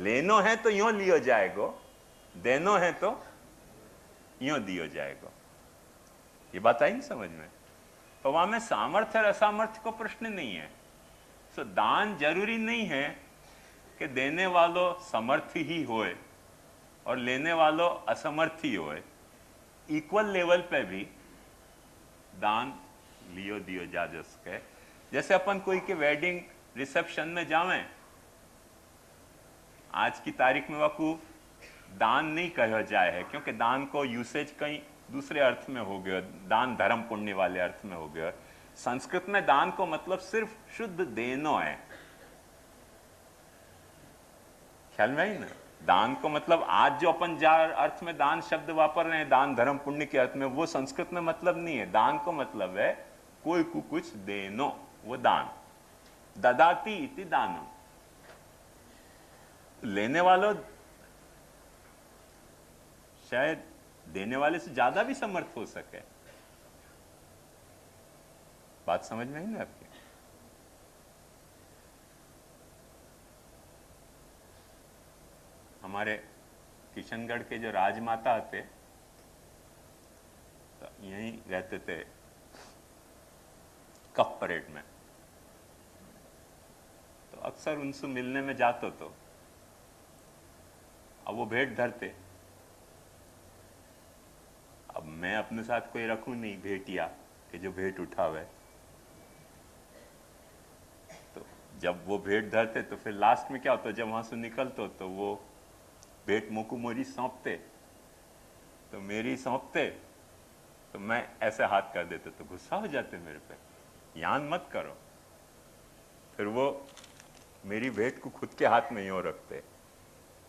लेनो है तो यूं लियो जाएगो, देनो है तो यूं दियो जाएगो। ये बात आई नहीं समझ में? तो वहां में सामर्थ्य और असामर्थ्य को प्रश्न नहीं है। तो दान जरूरी नहीं है कि देने वालों समर्थ ही होए और लेने वालों असमर्थ ही होए। इक्वल लेवल पे भी दान लियो दियो जा सके। जैसे अपन कोई के वेडिंग रिसेप्शन में जावें, आज की तारीख में वाकू दान नहीं कहा जाए है, क्योंकि दान को यूसेज कहीं दूसरे अर्थ में हो गया, दान धर्म पुण्य वाले अर्थ में हो गया। संस्कृत में दान को मतलब सिर्फ शुद्ध देनो है। ख्याल में आई ना? दान को मतलब आज जो अपन जा अर्थ में दान शब्द वापर रहे हैं, दान धर्म पुण्य के अर्थ में, वो संस्कृत में मतलब नहीं है। दान को मतलब है कोई को कुछ देनो, वो दान। ददाती इति दानम। लेने वालों शायद देने वाले से ज्यादा भी समर्थ हो सके। बात समझ में आई ना आपकी? हमारे किशनगढ़ के जो राजमाता थे, तो यहीं रहते थे कफ परेड में। तो अक्सर उनसे मिलने में जाते तो अब वो भेंट धरते। अब मैं अपने साथ कोई रखूं नहीं भेंटिया कि जो भेंट उठावे। तो जब वो भेंट धरते तो फिर लास्ट में क्या होता, जब वहां से निकलते तो वो भेंट मुकु मोरी सौंपते, तो मेरी सौंपते, तो मैं ऐसे हाथ कर देते तो गुस्सा हो जाते मेरे पे, यान मत करो। फिर वो मेरी भेंट को खुद के हाथ में यूं रखते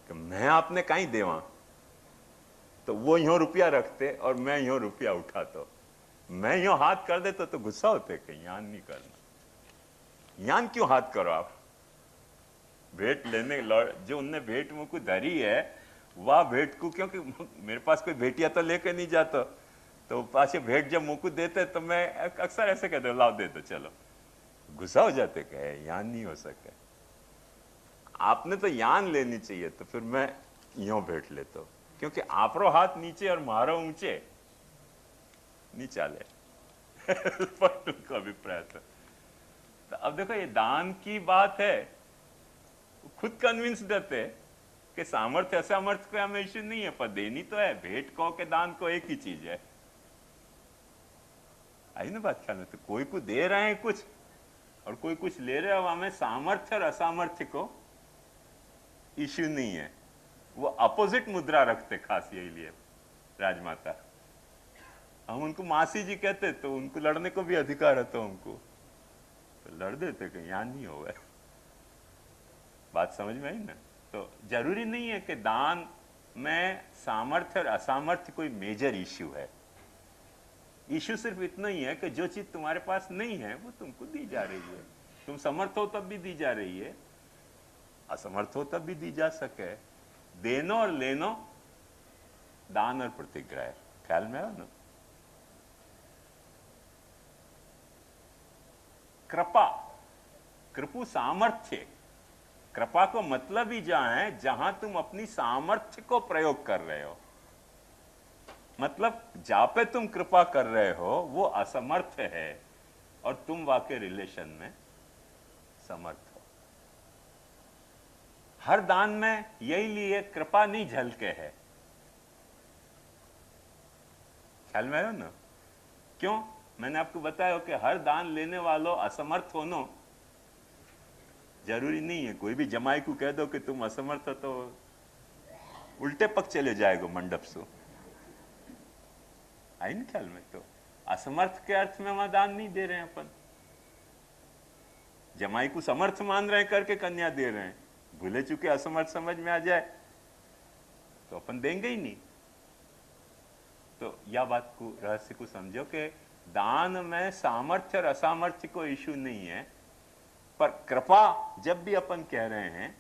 कि मैं आपने कहीं देवा, तो वो यूं रुपया रखते और मैं यूं रुपया उठाता। मैं यूं हाथ कर देता तो गुस्सा होते कि यान नहीं करना। यान क्यों हाथ करो आप? भेंट लेने जो उनने भेंट मुझको धरी है, वह भेंट को, क्योंकि मेरे पास कोई भेंटिया तो लेके नहीं जाता, तो पास भेंट जब मुझको देते तो मैं अक्सर ऐसे कहते लाओ दे दो चलो। गुस्सा हो जाते कि यान नहीं हो सके। आपने तो यान लेनी चाहिए, तो फिर मैं यूं भेंट लेता हूं, क्योंकि आपरो हाथ नीचे और मारो ऊंचे नहीं चाले। पर उनका अभिप्राय था। तो अब देखो ये दान की बात है, खुद कन्विंस रहते कि सामर्थ्य असामर्थ्य का हमें इश्यू नहीं है, पर देनी तो है। भेंट को के दान को एक ही चीज है। आई ना बात ख्याल में? तो कोई को दे रहे हैं कुछ और कोई कुछ ले रहे हो, हमें सामर्थ्य और असामर्थ्य को इश्यू नहीं है। वो अपोजिट मुद्रा रखते खास यही लिए राजमाता। हम उनको मासी जी कहते, तो उनको लड़ने को भी अधिकार है, तो उनको तो लड़ देते कि यहां नहीं होगा। बात समझ में आई ना? तो जरूरी नहीं है कि दान में सामर्थ्य और असामर्थ्य कोई मेजर इश्यू है। इश्यू सिर्फ इतना ही है कि जो चीज तुम्हारे पास नहीं है वो तुमको दी जा रही है। तुम समर्थ हो तब भी दी जा रही है, असमर्थ हो तब भी दी जा सके। देनो और लेनो, दान और प्रतिग्रह, ख्याल में आया ना? कृपा, कृपु सामर्थ्य। कृपा को मतलब ही जहां है जहां तुम अपनी सामर्थ्य को प्रयोग कर रहे हो। मतलब जहां पे तुम कृपा कर रहे हो वो असमर्थ है और तुम वाकई रिलेशन में समर्थ हो। हर दान में यही लिए कृपा नहीं झलके है। ख्याल में आयो ना? क्यों? मैंने आपको बताया कि हर दान लेने वालों असमर्थ होनो जरूरी नहीं है। कोई भी जमाई को कह दो कि तुम असमर्थ हो तो उल्टे पक चले जाएगा मंडप से। आई ना ख्याल में? तो असमर्थ के अर्थ में वहां दान नहीं दे रहे हैं अपन। जमाई को समर्थ मान रहे हैं करके कन्या दे रहे हैं। भूले चुके असमर्थ समझ में आ जाए तो अपन देंगे ही नहीं। तो यह बात को, रहस्य को समझो कि दान में सामर्थ्य और असामर्थ्य को इश्यू नहीं है, पर कृपा जब भी अपन कह रहे हैं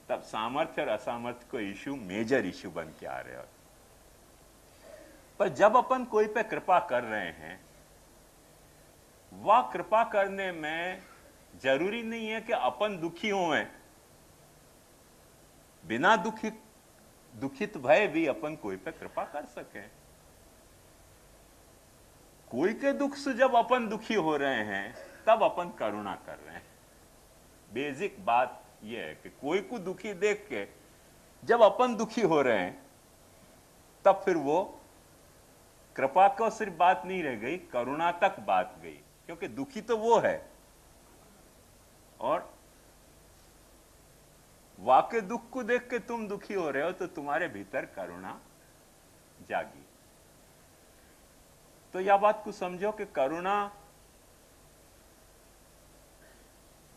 तब सामर्थ्य और असामर्थ्य को इश्यू मेजर इश्यू बन के आ रहे हो। पर जब अपन कोई पे कृपा कर रहे हैं, वह कृपा करने में जरूरी नहीं है कि अपन दुखी हों। बिना दुखित भय भी अपन कोई पे कृपा कर सके। कोई के दुख से जब अपन दुखी हो रहे हैं तब अपन करुणा कर रहे हैं। बेसिक बात यह है कि कोई को दुखी देख के जब अपन दुखी हो रहे हैं तब फिर वो कृपा को सिर्फ बात नहीं रह गई, करुणा तक बात गई, क्योंकि दुखी तो वो है और वाकई दुख को देख के तुम दुखी हो रहे हो तो तुम्हारे भीतर करुणा जागी। तो यह बात को समझो कि करुणा,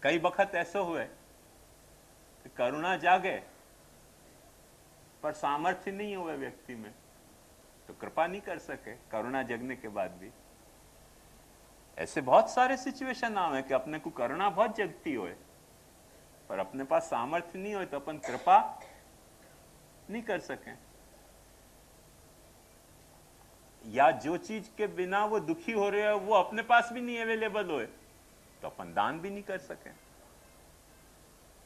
कई वक्त ऐसा हुए कि करुणा जागे पर सामर्थ्य नहीं हुए व्यक्ति में, तो कृपा नहीं कर सके करुणा जगने के बाद भी। ऐसे बहुत सारे सिचुएशन आए कि अपने को करुणा बहुत जगती हो पर अपने पास सामर्थ्य नहीं हो तो अपन कृपा नहीं कर सके, या जो चीज के बिना वो दुखी हो रहे हो वो अपने पास भी नहीं अवेलेबल हो तो अपन दान भी नहीं कर सके।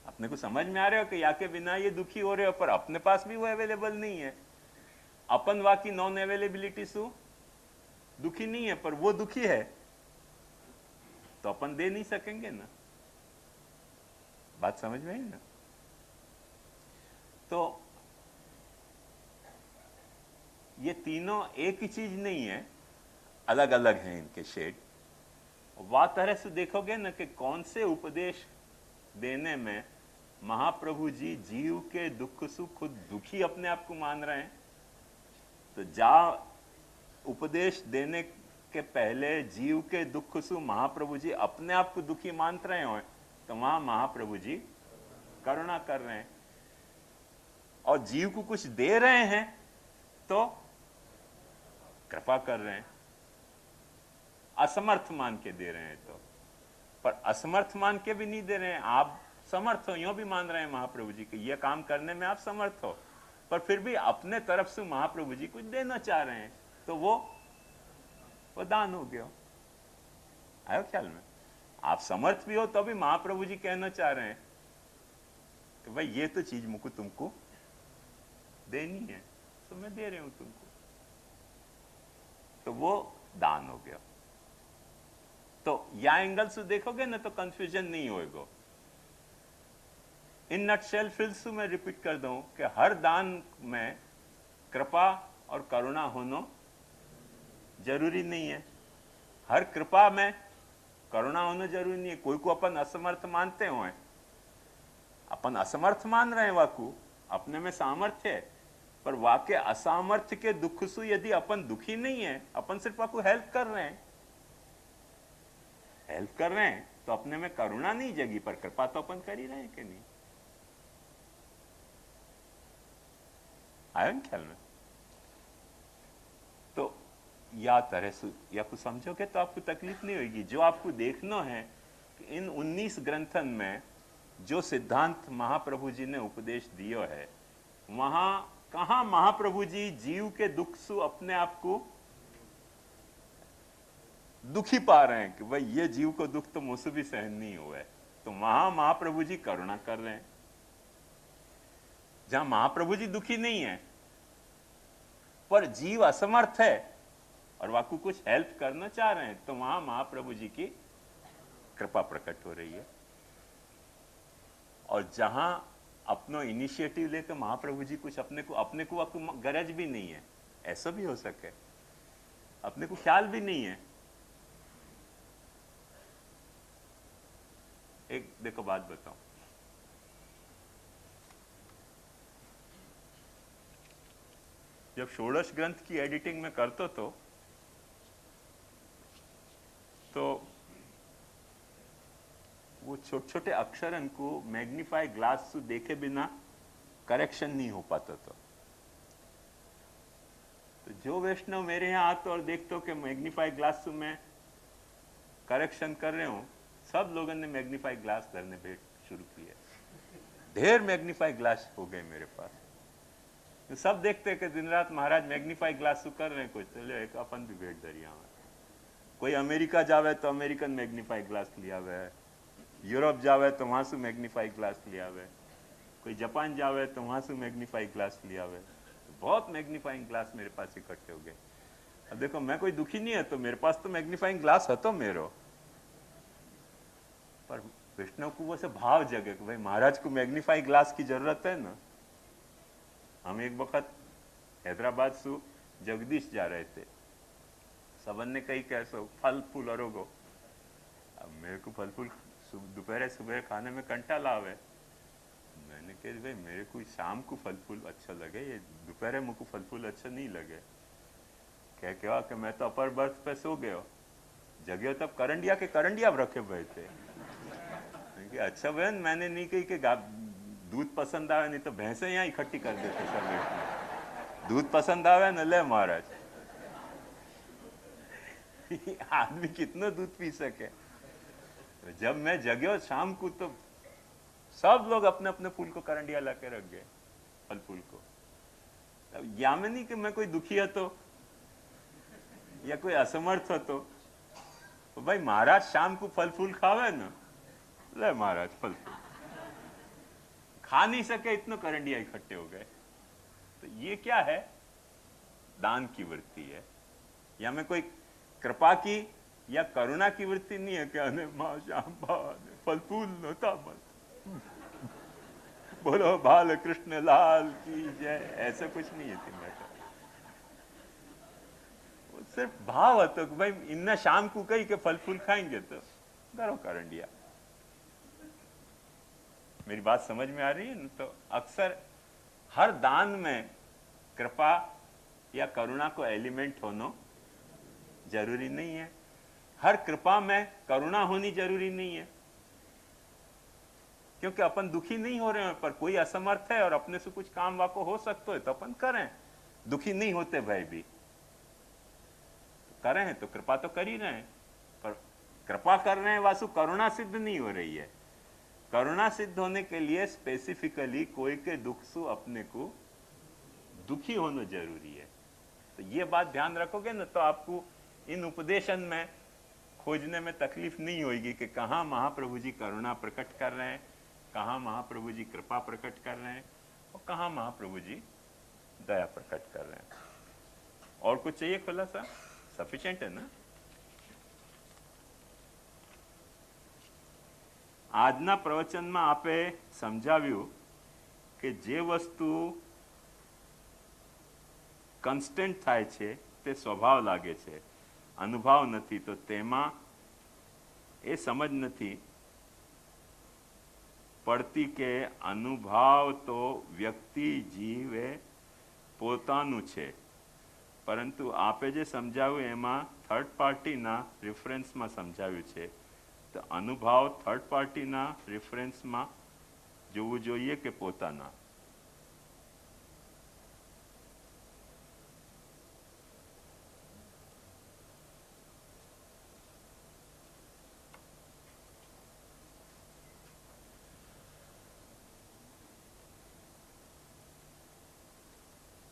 अपने को समझ में आ रहे हो कि या के बिना ये दुखी हो रहे हो पर अपने पास भी वो अवेलेबल नहीं है। अपन वाकी नॉन अवेलेबिलिटी से दुखी नहीं है पर वो दुखी है तो अपन दे नहीं सकेंगे ना। बात समझ में आई ना? तो ये तीनों एक ही चीज नहीं है, अलग अलग हैं इनके शेड। वह तरह से देखोगे ना कि कौन से उपदेश देने में महाप्रभु जी जीव के दुख से खुद दुखी अपने आप को मान रहे हैं, तो जा उपदेश देने के पहले जीव के दुख से महाप्रभु जी अपने आप को दुखी मान रहे हो तो वहां महाप्रभु जी करुणा कर रहे हैं। और जीव को कुछ दे रहे हैं तो कृपा कर रहे हैं। असमर्थ मान के दे रहे हैं तो, पर असमर्थ मान के भी नहीं दे रहे हैं। आप समर्थ हो यूं भी मान रहे हैं महाप्रभु जी कि यह काम करने में आप समर्थ हो, पर फिर भी अपने तरफ से महाप्रभु जी कुछ देना चाह रहे हैं तो वो दान हो गया। आयो ख्याल में? आप समर्थ भी हो तो भी महाप्रभु जी कहना चाह रहे हैं कि भाई ये तो चीज मुझको तुमको देनी है तो मैं दे रही हूं तुमको, तो वो दान हो गया। तो या एंगल से देखोगे ना तो कंफ्यूजन नहीं होएगा। इन नटशेल फिर से मैं रिपीट कर दूं कि हर दान में कृपा और करुणा होना जरूरी नहीं है। हर कृपा में करुणा होना जरूरी नहीं है। कोई को अपन असमर्थ मानते हो, अपन असमर्थ मान रहे हैं, वाकु अपने में सामर्थ्य है, पर वाके असामर्थ्य के दुख से यदि अपन दुखी नहीं है, अपन सिर्फ वाकु हेल्प कर रहे हैं, तो अपने में करुणा नहीं जगी पर कृपा तो अपन कर ही रहे हैं कि नहीं? आया ख्याल में? तो या तरह से या कुछ समझोगे तो आपको तकलीफ नहीं होगी। जो आपको देखना है कि इन 19 ग्रंथन में जो सिद्धांत महाप्रभु जी ने उपदेश दियो है, वहां कहां महाप्रभु जी जीव के दुख से अपने आप को दुखी पा रहे हैं कि भाई ये जीव को दुख तो मुझसे भी सहन नहीं हुआ है, तो वहां महाप्रभु जी करुणा कर रहे हैं। जहां महाप्रभु जी दुखी नहीं है पर जीव असमर्थ है और वाकु कुछ हेल्प करना चाह रहे हैं, तो वहां महाप्रभु जी की कृपा प्रकट हो रही है। और जहां अपनो इनिशिएटिव लेकर महाप्रभु जी कुछ अपने को गरज भी नहीं है, ऐसा भी हो सके, अपने को ख्याल भी नहीं है। एक देखो बात बताओ, जब षोडश ग्रंथ की एडिटिंग में करते तो वो छोटे छोटे अक्षरन को मैग्नीफाई ग्लास से देखे बिना करेक्शन नहीं हो पाता था। तो जो वैष्णव मेरे यहाँ आते और देखते हो कि मैग्नीफाई ग्लास से मैं करेक्शन कर रहे हूं, सब लोगों ने मैग्नीफाई ग्लास धरने भेंट शुरू किया। ढेर मैग्नीफाई ग्लास हो गए मेरे पास। तो सब देखते हैं कि दिन रात महाराज मैग्नीफाई ग्लास से कर रहे हैं कुछ, चलो एक अपन भी भेंट धरिया। कोई अमेरिका जावे तो अमेरिकन मैग्नीफाई ग्लास लिया हुआ है, यूरोप जावे तो वहां से मैग्नीफाई ग्लास लिया हुआ है, कोई जापान जावे तो वहां से मैग्नीफाइंग ग्लास लिया आवे, तो बहुत मैग्नीफाइंग ग्लास मेरे पास इकट्ठे हो गए। अब देखो मैं कोई दुखी नहीं है, तो मेरे पास तो मैग्नीफाइंग ग्लास है तो मेरो, पर विष्णु को वो से भाव जगे कि भाई महाराज को मैग्नीफाइंग ग्लास की जरूरत है ना। हम एक वक्त हैदराबाद से जगदीश जा रहे थे, सबन ने कही कैसो फल फूल अरोगो। अब मेरे को फल फूल दोपहर सुबह खाने में कंटाला आवे, मैंने कहा भाई मेरे को शाम को फल फूल अच्छा लगे, ये दोपहर में को फल फूल अच्छा नहीं लगे। क्या कि मैं तो अपर बर्थ पे सो गयो, जगह तब करंडिया के करंडिया रखे हुए थे। अच्छा बहन, मैंने नहीं कही कि दूध पसंद आवे, नहीं तो भैंसे यहाँ इकट्ठी कर देते सब। दूध पसंद आवे न ले महाराज। आदमी कितना दूध पी सके। जब मैं जगयो शाम को तो सब लोग अपने अपने फूल को करंडिया लाके रख गए, फल फूल को। अब या में नहीं कि मैं कोई दुखी है तो या कोई असमर्थ हो तो भाई महाराज शाम को फल फूल खावे ना, ले महाराज फल फूल खा नहीं सके, इतना करंडिया इकट्ठे हो गए। तो ये क्या है? दान की वृत्ति है, या में कोई कृपा की या करुणा की वृत्ति नहीं है कि अने मां श्याम फल फूल नोता मत बोलो बाल कृष्ण लाल की जय, ऐसा कुछ नहीं है तीन। वो सिर्फ भाव है तो भाई इन्ना शाम को कही के फल फूल खाएंगे तो करो करंडिया। मेरी बात समझ में आ रही है ना? तो अक्सर हर दान में कृपा या करुणा को एलिमेंट होना जरूरी नहीं है, हर कृपा में करुणा होनी जरूरी नहीं है, क्योंकि अपन दुखी नहीं हो रहे हैं, पर कोई असमर्थ है और अपने से कुछ काम वाको हो सकता है तो अपन करें। दुखी नहीं होते भाई भी करें हैं तो कृपा तो कर ही रहे हैं, पर कृपा कर रहे हैं वासु करुणा सिद्ध नहीं हो रही है। करुणा सिद्ध होने के लिए स्पेसिफिकली कोई के दुख से अपने को दुखी होना जरूरी है। तो ये बात ध्यान रखोगे ना तो आपको इन उपदेशन में खोजने में तकलीफ नहीं होगी कि कहाँ महाप्रभु जी करुणा प्रकट कर रहे हैं, कहाँ महाप्रभु जी कृपा प्रकट कर रहे हैं और कहाँ महाप्रभु जी दया प्रकट कर रहे हैं। और कुछ चाहिए खुलासा? सफिशिएंट है ना? આજના પ્રવચનમાં આપે સમજાવ્યું કે જે વસ્તુ કન્સ્ટન્ટ થાય છે તે સ્વભાવ લાગે છે, અનુભવ નથી, તો તેમાં એ સમજ નથી પડતી કે અનુભવ તો વ્યક્તિ જીવે પોતાનું છે, પરંતુ આપે જે સમજાવ્યું એમાં થર્ડ પાર્ટીના રિફરન્સમાં સમજાવ્યું છે। તો અનુભવ થર્ડ પાર્ટીના રેફરન્સમાં જોવું જોઈએ કે પોતાના?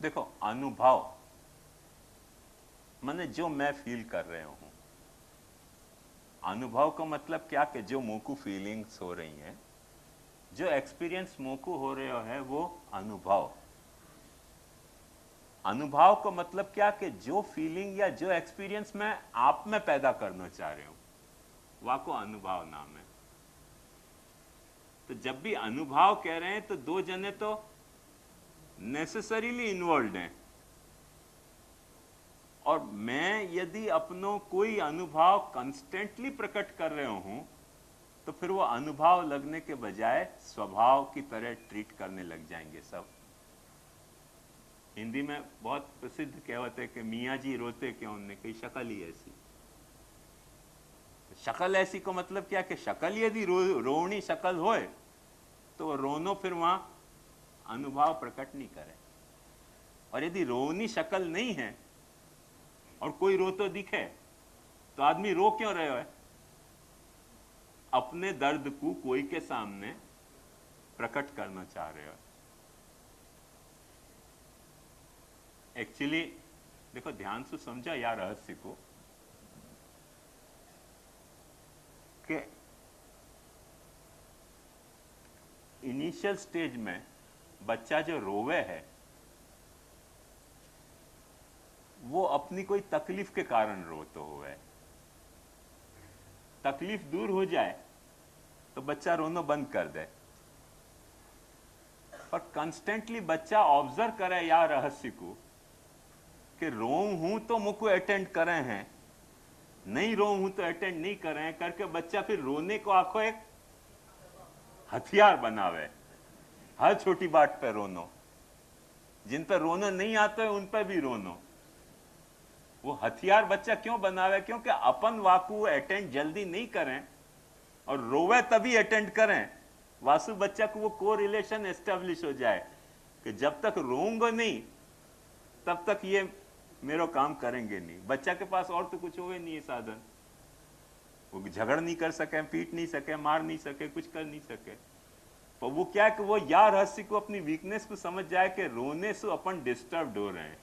देखो अनुभव माने जो मैं फील कर रहे हूं, अनुभव का मतलब क्या कि जो मुंह को फीलिंग्स हो रही हैं, जो एक्सपीरियंस मुंह को हो रहे है वो अनुभव। अनुभव का मतलब क्या कि जो फीलिंग या जो एक्सपीरियंस मैं आप में पैदा करना चाह रहे हूं वह को अनुभव नाम है। तो जब भी अनुभव कह रहे हैं तो दो जने तो नेसेसरीली इन्वॉल्व हैं, और मैं यदि अपनों कोई अनुभव कंस्टेंटली प्रकट कर रहे हूं तो फिर वो अनुभव लगने के बजाय स्वभाव की तरह ट्रीट करने लग जाएंगे सब। हिंदी में बहुत प्रसिद्ध कहावत है कि मियाँ जी रोते क्यों, उनने कही शक्ल ही ऐसी। शक्ल ऐसी को मतलब क्या कि शक्ल यदि रोवनी शक्ल होए तो रोनो फिर वहां अनुभव प्रकट नहीं करे, और यदि रोवनी शक्ल नहीं है और कोई रो तो दिखे तो आदमी रो क्यों रहे है? अपने दर्द को कोई के सामने प्रकट करना चाह रहे हो। एक्चुअली देखो ध्यान से समझा या रहस्य को कि इनिशियल स्टेज में बच्चा जो रोवे है वो अपनी कोई तकलीफ के कारण रोते हुए, तकलीफ दूर हो जाए तो बच्चा रोना बंद कर दे। पर कंस्टेंटली बच्चा ऑब्जर्व करे या रहस्य को कि रो हूं तो मुझको अटेंड करे हैं, नहीं रो हूं तो अटेंड नहीं करे हैं करके बच्चा फिर रोने को आखो एक हथियार बनावे। हर छोटी बात पे रोनो, जिन पर रोना नहीं आता है उन पर भी रोनो। वो हथियार बच्चा क्यों बनावे? क्योंकि अपन वाकु अटेंड जल्दी नहीं करें और रोवे तभी अटेंड करें। वासु बच्चा को वो को रिलेशन एस्टेब्लिश हो जाए कि जब तक रोऊंगा नहीं तब तक ये मेरा काम करेंगे नहीं। बच्चा के पास और तो कुछ होवे नहीं है साधन, वो झगड़ नहीं कर सके, पीट नहीं सके, मार नहीं सके, कुछ कर नहीं सके। तो वो क्या है कि वो या रहस्य को, अपनी वीकनेस को समझ जाए कि रोने से अपन डिस्टर्ब हो रहे हैं,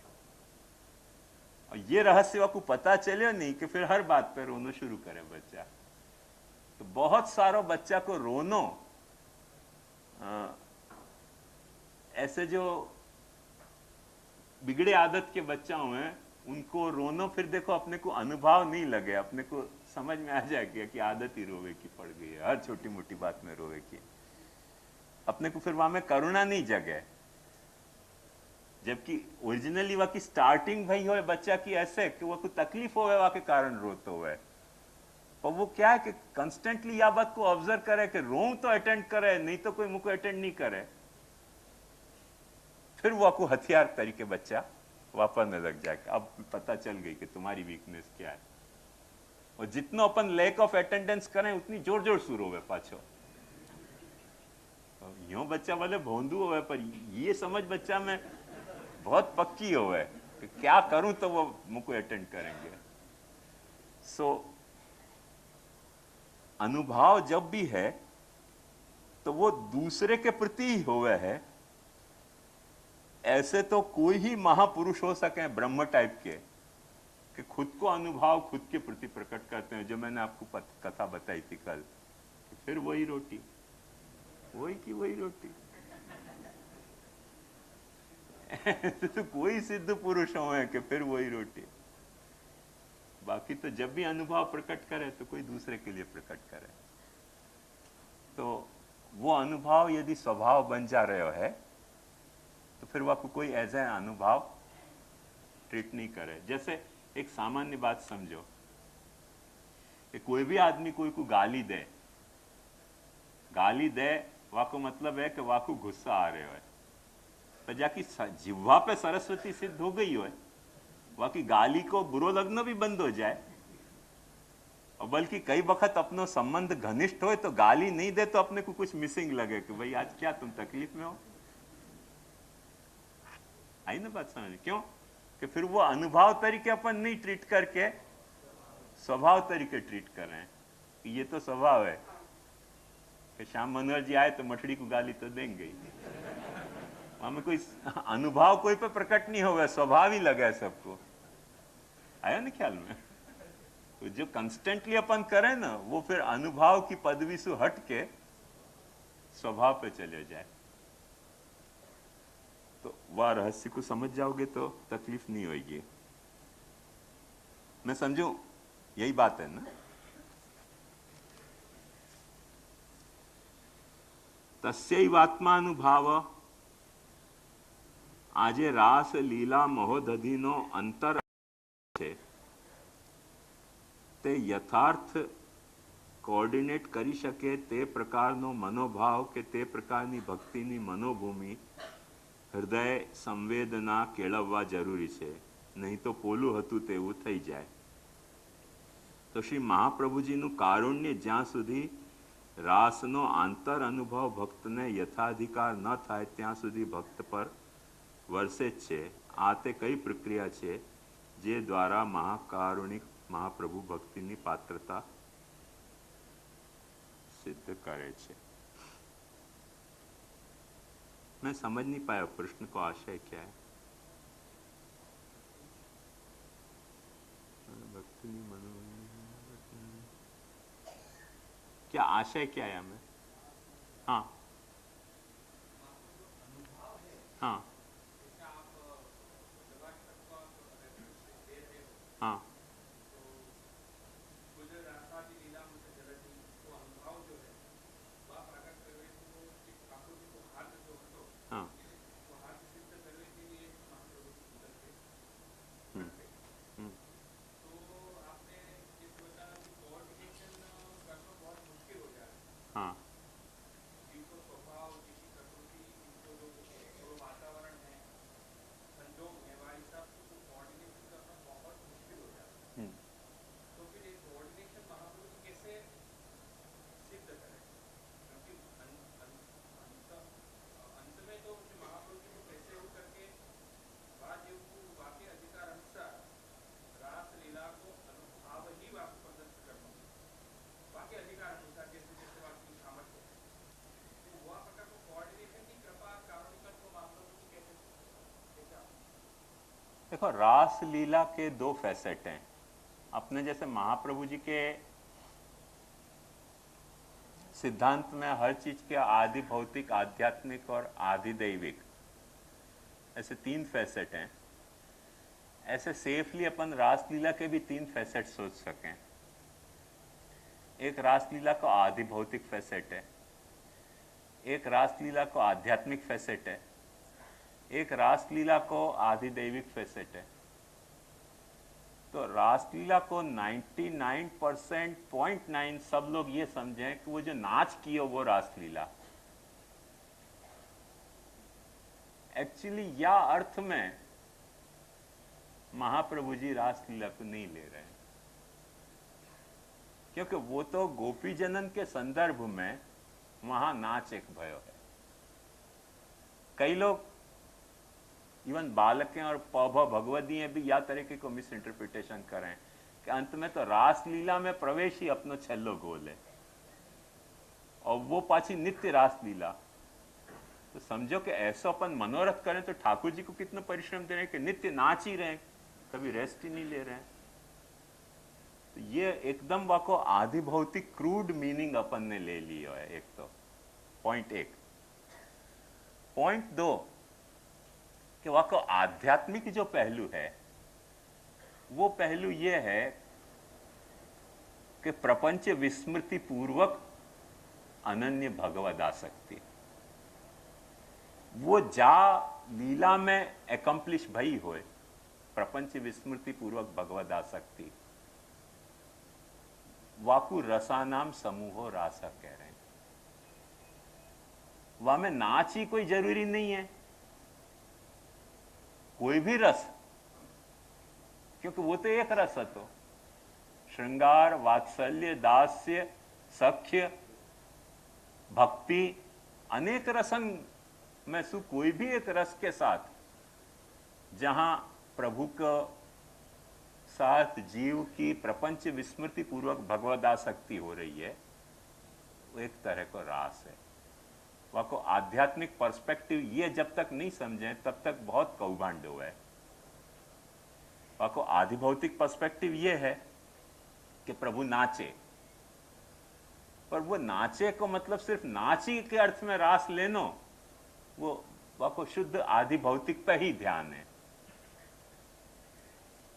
और ये रहस्य को पता चले नहीं कि फिर हर बात पे रोना शुरू करे बच्चा। तो बहुत सारा बच्चा को रोनो ऐसे जो बिगड़े आदत के बच्चा हुए उनको रोनो फिर देखो अपने को अनुभव नहीं लगे, अपने को समझ में आ जाएगा कि आदत ही रोवे की पड़ गई है, हर छोटी मोटी बात में रोवे की। अपने को फिर वहां में करुणा नहीं जगे, जबकि ओरिजिनली वहां की स्टार्टिंग भाई हो बच्चा की ऐसे कि वो कोई तकलीफ हो वहां के कारण रोते हुए। और वो क्या है कि कंस्टेंटली या बात को ऑब्जर्व करे कि रो तो अटेंड करे, नहीं तो कोई मुझको अटेंड नहीं करे। फिर वो आपको हथियार तरीके बच्चा वापरने लग जाएगा। अब पता चल गई कि तुम्हारी वीकनेस क्या है, और जितना अपन लैक ऑफ अटेंडेंस करें उतनी जोर जोर शुरू हो पाछो। यो बच्चा वाले भोंदू हो, पर ये समझ बच्चा में बहुत पक्की हो कि क्या करूं तो वो मुझको अटेंड करेंगे। सो अनुभव जब भी है तो वो दूसरे के प्रति ही होवे है। ऐसे तो कोई ही महापुरुष हो सके ब्रह्म टाइप के कि खुद को अनुभव खुद के प्रति प्रकट करते हैं, जो मैंने आपको कथा बताई थी कल। फिर वही रोटी, वही की वही रोटी। तो कोई सिद्ध पुरुष हो कि फिर वही रोटी। बाकी तो जब भी अनुभव प्रकट करे तो कोई दूसरे के लिए प्रकट करे। तो वो अनुभव यदि स्वभाव बन जा रहे है तो फिर वह कोई ऐसा अनुभव ट्रीट नहीं करे। जैसे एक सामान्य बात समझो कि कोई भी आदमी कोई को गाली दे, गाली दे वाको मतलब है कि वाको गुस्सा आ रहे हो, तो जाकि जिह्वा पे सरस्वती सिद्ध हो गई हो, वाकी गाली को बुरो लगना भी बंद हो जाए। और बल्कि कई वक्त अपनो संबंध घनिष्ठ हो तो गाली नहीं दे तो अपने को कुछ मिसिंग लगे कि भाई आज क्या तुम तकलीफ में हो। आई ना बात समझ? क्यों कि फिर वो अनुभव तरीके अपन नहीं ट्रीट करके स्वभाव तरीके ट्रीट कर रहे हैं। ये तो स्वभाव है कि श्याम मनोहर जी आए तो मठड़ी को गाली तो देंगे ही, हमें कोई अनुभव कोई पे प्रकट नहीं होगा, स्वभाव ही लगा है सबको। आया ना ख्याल में? तो जो कंस्टेंटली अपन करें ना वो फिर अनुभव की पदवी से हट के स्वभाव पे चले जाए। तो वह रहस्य को समझ जाओगे तो तकलीफ नहीं होगी। मैं समझू यही बात है ना? तस्यैवात्मानुभाव आजे रास लीला महोदधिनो अंतर છે તે યથાર્થ કોર્ડિનેટ કરી શકે તે પ્રકારનો મનોભાવ કે તે પ્રકારની ભક્તિની મનોભૂમિ હૃદય સંવેદના કેળવવા જરૂરી છે, નહીં તો પોલું હતું તેવું થઈ જાય। તો શ્રી મહાપ્રભુજીનું કારુણ્ય જ્યાં સુધી રાસનો આંતર અનુભવ ભક્તને યથાધિકાર ન થાય ત્યાં સુધી ભક્ત પર વરસે જ છે। આ તે કઈ પ્રક્રિયા છે જે દ્વારા महाकारुणिक महाप्रभु भक्तिनी पात्रता सिद्ध करे छे। मैं समझ नहीं पाया प्रश्न को आशय क्या है। भक्तिनी मनो क्या आशय क्या है हमें? हाँ देखो, रास लीला के दो फैसेट हैं। अपने जैसे महाप्रभु जी के सिद्धांत में हर चीज के आदि भौतिक, आध्यात्मिक और आदि दैविक, ऐसे तीन फैसेट हैं। ऐसे सेफली अपन रासलीला के भी तीन फैसेट सोच सकें। एक रासलीला को आदि भौतिक फैसेट है, एक रासलीला को आध्यात्मिक फैसेट है, एक रासलीला को आदि दैविक फैसेट है। तो रासलीला को 99.9 सब लोग ये समझें कि वो जो नाच किए वो रासलीला। एक्चुअली या अर्थ में महाप्रभु जी रासलीला को नहीं ले रहे हैं, क्योंकि वो तो गोपी जनन के संदर्भ में वहां नाच एक भयो है। कई लोग इवन बालकें और पौभ भगवदी भी या तरीके को मिस इंटरप्रिटेशन करें कि अंत में तो रासलीला में प्रवेश ही अपनो छेल्लो गोल है और वो पाची नित्य रासलीला। तो समझो कि ऐसा अपन मनोरथ करें तो ठाकुर जी को कितना परिश्रम दे रहे हैं कि नित्य नाच ही रहे, कभी रेस्ट ही नहीं ले रहे हैं। तो ये एकदम वाको आदि भौतिक क्रूड मीनिंग अपन ने ले लिया है। एक तो पॉइंट एक। पॉइंट दो कि वाको आध्यात्मिक जो पहलू है वो पहलू ये है कि प्रपंच विस्मृति पूर्वक अनन्य भगवद आसक्ति, वो जा लीला में एकम्प्लिश भई होए, प्रपंच विस्मृति पूर्वक भगवद आसक्ति, वाकु रसानाम समूहो रासा कह रहे हैं। वहां में नाच ही कोई जरूरी नहीं है, कोई भी रस, क्योंकि वो तो एक रस है। तो श्रृंगार, वात्सल्य, दास्य, सख्य, भक्ति, अनेक रसन में से कोई भी एक रस के साथ जहां प्रभु को साथ जीव की प्रपंच विस्मृति पूर्वक भगवदासक्ति हो रही है, वो एक तरह को रास है। वह को आध्यात्मिक पर्सपेक्टिव ये जब तक नहीं समझें तब तक बहुत कौभांड हुआ है। वह को आधि भौतिक पर्सपेक्टिव ये है कि प्रभु नाचे, पर वो नाचे को मतलब सिर्फ नाची के अर्थ में रास लेनो, वो वह को शुद्ध आधि भौतिक पर ही ध्यान है।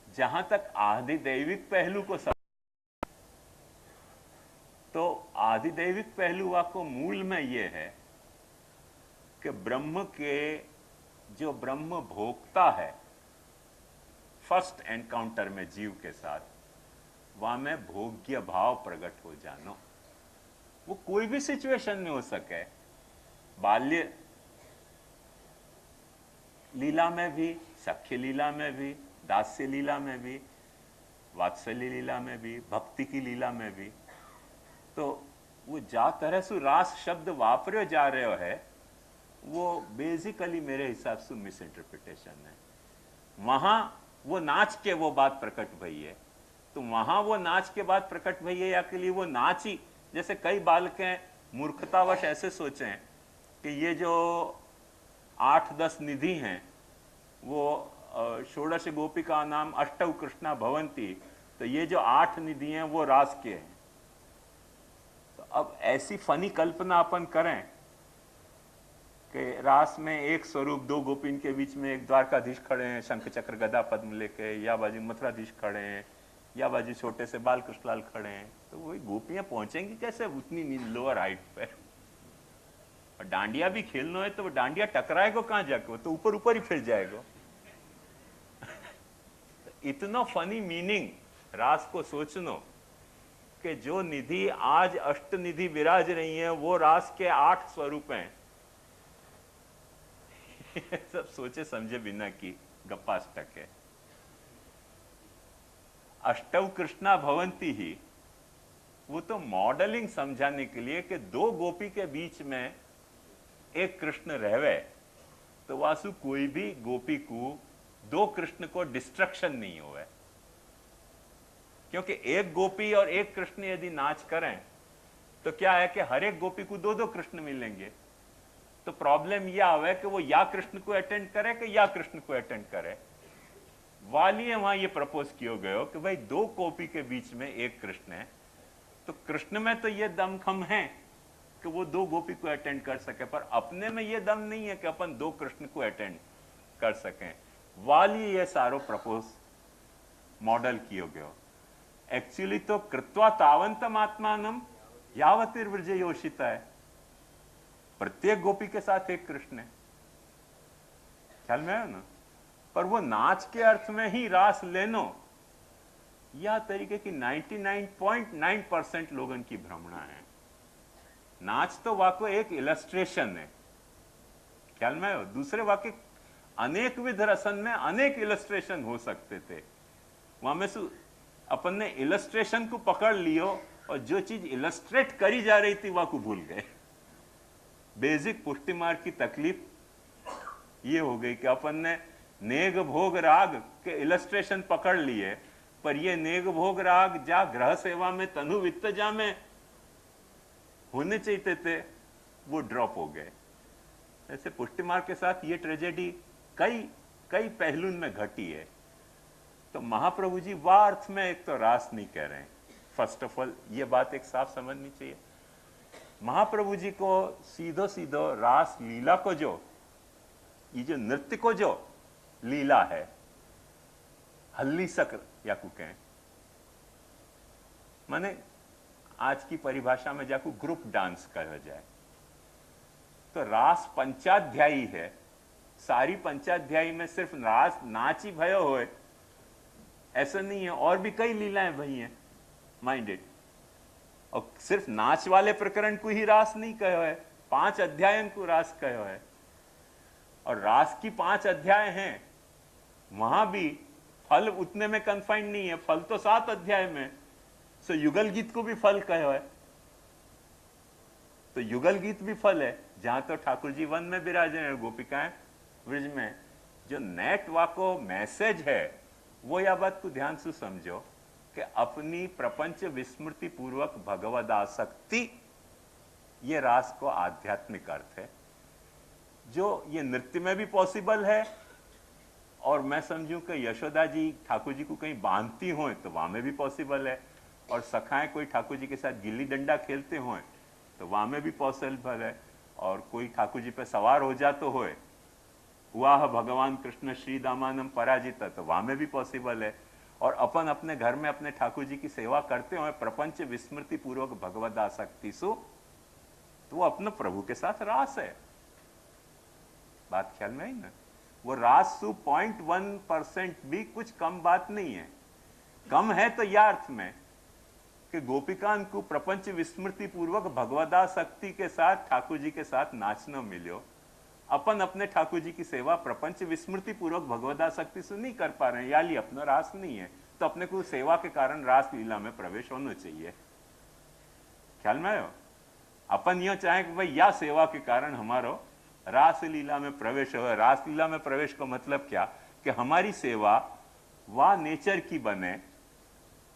जहां तक आदि दैविक पहलू को तो आदि दैविक पहलू वाको मूल में यह है कि ब्रह्म के जो ब्रह्म भोक्ता है फर्स्ट एनकाउंटर में जीव के साथ, वहां में भोग्य भाव प्रकट हो जानो। वो कोई भी सिचुएशन में हो सके, बाल्य लीला में भी, सख्य लीला में भी, दास्य लीला में भी, वात्सल्य लीला में भी, भक्ति की लीला में भी। तो वो जा तरह से रास शब्द वापरे जा रहे है, वो बेसिकली मेरे हिसाब से मिस इंटरप्रिटेशन है। वहां वो नाच के वो बात प्रकट भई है, तो वहां वो नाच के बात प्रकट भई है या के लिए वो नाच ही, जैसे कई बालकें मूर्खतावश ऐसे सोचें कि ये जो 8-10 निधि हैं वो षोडश गोपिका नाम अष्टौ कृष्णा भवंती, तो ये जो 8 निधि हैं वो रास के हैं। तो अब ऐसी फनी कल्पना अपन करें कि रास में एक स्वरूप 2 गोपीन के बीच में एक द्वारकाधीश खड़े हैं शंख चक्र गदा पद्म लेके, या बाजू मथुराधीश खड़े हैं, या बाजू छोटे से बाल कृष्णलाल खड़े हैं, तो वही गोपियां पहुंचेंगी कैसे उतनी लोअर हाइट पे? और डांडिया भी खेलना है तो वो डांडिया टकराएगा कहां जाके, वो तो ऊपर ऊपर ही फिर जाएगा। इतना फनी मीनिंग रास को सोचनो कि जो निधि आज अष्ट निधि विराज रही हैं वो रास के 8 स्वरूप हैं। सब सोचे समझे बिना की गप्पाष्टक है। अष्टौ कृष्णा भवंती ही वो तो मॉडलिंग समझाने के लिए कि 2 गोपी के बीच में एक कृष्ण रहवे, तो वासु कोई भी गोपी को 2 कृष्ण को डिस्ट्रक्शन नहीं हुए, क्योंकि एक गोपी और एक कृष्ण यदि नाच करें तो क्या है कि हर एक गोपी को 2-2 कृष्ण मिलेंगे। तो प्रॉब्लम यह आवे कि वो या कृष्ण को अटेंड करे कि या कृष्ण को अटेंड करे। वाली वहां ये प्रपोज किया गया कि भाई दो गोपी के बीच में एक कृष्ण है, तो कृष्ण में तो ये दमखम है कि वो दो गोपी को अटेंड कर सके, पर अपने में ये दम नहीं है कि अपन दो कृष्ण को अटेंड कर सकें। वाली ये सारो प्रपोज मॉडल किया गया। एक्चुअली तो कृत्वा तावंतम आत्मानम यावतिर्व्रज योषिता है, प्रत्येक गोपी के साथ एक कृष्ण है, ख्याल में आया ना। पर वो नाच के अर्थ में ही रास लेनो, यह तरीके की 99.9% लोगों की भ्रमणा है। नाच तो वाको एक इलस्ट्रेशन है, ख्याल में आयो। दूसरे वाक्य अनेक विध रसन में अनेक इलस्ट्रेशन हो सकते थे, वहां में अपन ने इलस्ट्रेशन को पकड़ लियो और जो चीज इलस्ट्रेट करी जा रही थी वह को भूल गए। बेसिक पुष्टि मार्ग की तकलीफ ये हो गई कि अपन ने नेग भोग राग के इलस्ट्रेशन पकड़ लिए, पर ये नेग भोग राग जा ग्रह सेवा में तनु वित्त जा में होने चाहिए थे वो ड्रॉप हो गए। ऐसे पुष्टि मार्ग के साथ ये ट्रेजेडी कई कई पहलू में घटी है। तो महाप्रभु जी वाह अर्थ में एक तो रास नहीं कह रहे हैं। फर्स्ट ऑफ ऑल ये बात एक साफ समझनी चाहिए। महाप्रभु जी को सीधो सीधो रास लीला को जो ये जो नृत्य को जो लीला है, हल्ली सक या को कहें, माने आज की परिभाषा में जाकू ग्रुप डांस कहा जाए, तो रास पंचाध्यायी है। सारी पंचाध्यायी में सिर्फ रास नाच ही भयो होए ऐसा नहीं है, और भी कई लीलाएं भई हैं माइंडेड। और सिर्फ नाच वाले प्रकरण को ही रास नहीं कहो है, 5 अध्याय को रास कहो है। और रास की 5 अध्याय हैं, वहां भी फल उतने में कन्फाइंड नहीं है, फल तो 7 अध्याय में। सो युगल गीत को भी फल कहो है, तो युगल गीत भी फल है। जहां तो ठाकुर जी वन में विराजे हैं, गोपिकाएं ब्रिज में। जो नेट वाको मैसेज है वो यह बात को ध्यान से समझो कि अपनी प्रपंच विस्मृति पूर्वक भगवद आसक्ति, ये रास को आध्यात्मिक अर्थ है, जो ये नृत्य में भी पॉसिबल है। और मैं समझूं कि यशोदा जी ठाकुर जी को कहीं बांधती हो तो वहां में भी पॉसिबल है, और सखाएं कोई ठाकुर जी के साथ गिल्ली डंडा खेलते हो तो वहां में भी पॉसिबल है, और कोई ठाकुर जी पे सवार हो जाते हो वाह भगवान कृष्ण श्री दामानम पराजित, तो वहां में भी पॉसिबल है। और अपन अपने घर में अपने ठाकुर जी की सेवा करते हो प्रपंच विस्मृति पूर्वक भगवद आसक्ति सु, तो वो अपने प्रभु के साथ रास है। बात ख्याल में आई ना। वो रास सु 0.1% भी कुछ कम बात नहीं है। कम है तो यह अर्थ में कि गोपिकान को प्रपंच विस्मृति पूर्वक भगवदासक्ति के साथ ठाकुर जी के साथ नाचना मिलो। अपन अपने ठाकुर जी की सेवा प्रपंच विस्मृति पूर्वक भगवदासक्ति से नहीं कर पा रहे हैं, याली अपना रास नहीं है, तो अपने को सेवा के कारण रास लीला में प्रवेश होना चाहिए। ख्याल में आयो। अपन यह चाहे कि भाई या सेवा के कारण हमारो रास लीला में प्रवेश हो। रास लीला में प्रवेश का मतलब क्या कि हमारी सेवा वह नेचर की बने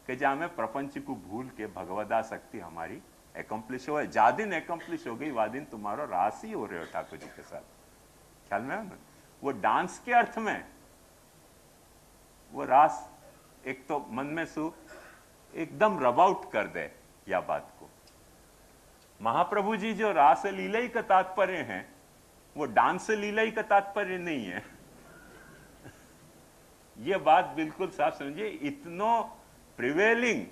कि जहां में प्रपंच को भूल के भगवदासक्ति हमारी एकम्प्लिश हो। जा दिन एकम्प्लिश हो गई वह दिन तुम्हारा रास ही हो रहे हो ठाकुर जी के साथ। ख्याल में ना। वो डांस के अर्थ में वो रास एक तो मन में सु एकदम रब आउट कर दे या बात को। महाप्रभु जी जो रास लीला ही का तात्पर्य है, वो डांस लीला ही का तात्पर्य नहीं है। ये बात बिल्कुल साफ समझिए। इतनो प्रिवेलिंग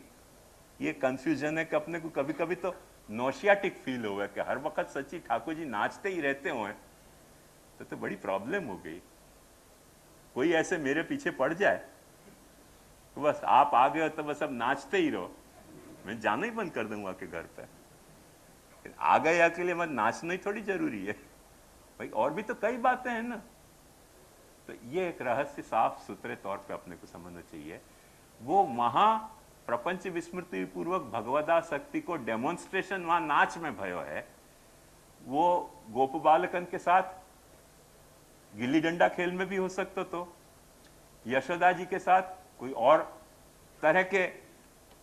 ये कंफ्यूजन है कि अपने को कभी कभी तो नोशियाटिक फील हुआ कि हर वक्त सच्ची ठाकुर जी नाचते ही रहते हुए तो बड़ी प्रॉब्लम हो गई। कोई ऐसे मेरे पीछे पड़ जाए तो बस आप आ गए हो तो बस अब नाचते ही रहो, मैं जाना ही बंद कर दूंगा के घर पे। आ गए अकेले मत नाचना ही थोड़ी जरूरी है भाई, और भी तो कई बातें हैं ना। तो ये एक रहस्य साफ सुथरे तौर पे अपने को समझना चाहिए। वो महा प्रपंच विस्मृति पूर्वक भगवदासक्ति को डेमोन्स्ट्रेशन वहां नाच में भयो है। वो गोप बालकन के साथ गिल्ली डंडा खेल में भी हो सकता, तो यशोदा जी के साथ कोई और तरह के